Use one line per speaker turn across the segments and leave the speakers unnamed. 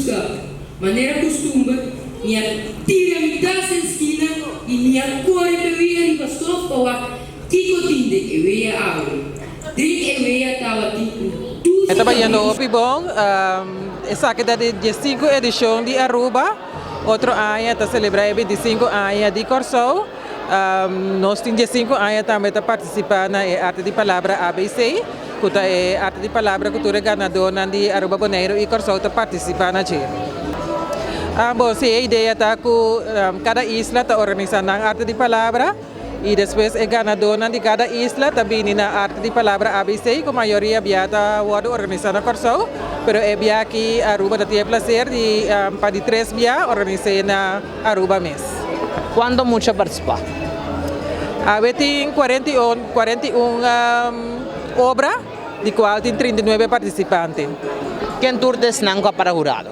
busca maneira costumba, minha tira me dá sem esquina e minha cor é bebida e bastou para tico tinde e veia água. Drink e veia tava tico.
Estava indo ao Pibong, essa aqui é de 5 edição de Aruba, outro ano está celebrando 25 anos de Corso. Nós temos 5 anos também para participar na arte de palavra ABC, que é arte de palavra cultura ganadora de Aruba Bonaire e Corso para participar na Chile. Bom, se a ideia está que cada isla está organizando a arte de palavra e depois é ganadora de cada isla também na arte de palavra ABC, que a maioria está organizando a Corso, mas é bia que Aruba tem o prazer de para de 3 bia organizar na Aruba mês.
Quando muita participar?
Tem 41 obras, de qual tem 39 participantes.
Quem turdes nango para jurado?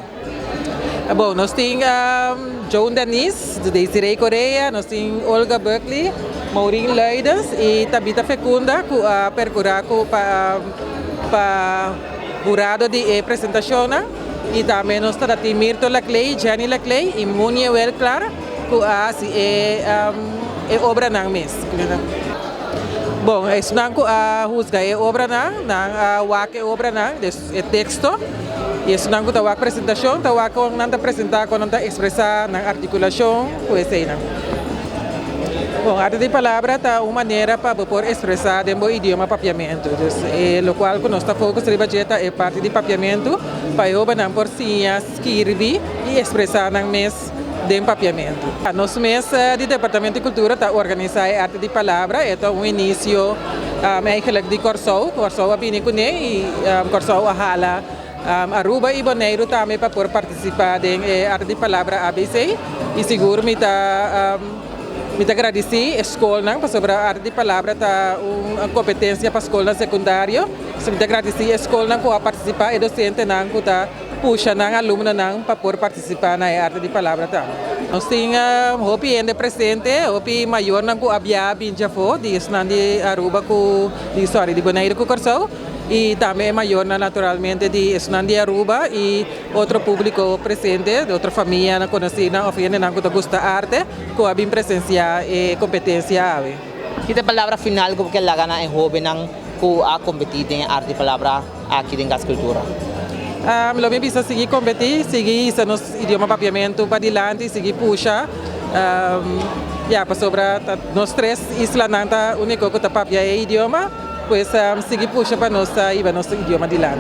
Bom, nós temos Joan Denise, Desiree Correia, nós temos Olga Berkeley, Maureen Leidens e Tabita Fecunda, que percorreu para jurado de apresentação. E também nós temos Mirto Laclay, Jenny Laclay e Munia Welclar, que é obra na mês. Bom, isso não é obra na obra na é texto. E isso não é apresentação, não é apresentar, não é expressar na articulação, poesia. Bom, a arte de palavra é uma maneira para poder expressar o idioma papiamento. O qual nós estamos focando é parte de papiamento para eu banhar por sinhas, escrever e expressar na mês de papiamento. Nosso mês do Departamento de Cultura está organizando a arte de palavra, é início de Corso a Binicune e Corso a Hala. Aruba e Bonaire também para poder participar da arte de palavra ABC e seguro me está agradecer a escola para sobre a arte de palavra tá uma competência para a escola secundária me agradecer a escola para participar e docente não está puxa não aluno não para poder participar na arte de palavra tá nós temos hopi ainda presente hopi maior não com abia binja fo de Aruba com de sorry de Bonaire com Corso e também maior naturalmente de Esnandi Aruba e outro público presente, de outra família conhecida, ofende não que gosta arte, com a bem presenciar e competência.
Que a palavra final que ela gana em jovem não que a competir em arte palavra aqui em gas cultura.
Lo me bisa seguir competir, seguir esse nosso idioma papiamento para diante, seguir puxa. Para sobre nós 3 islas não tá único que tá papia é idioma. Pues seguir puxa para nosso idioma de lá.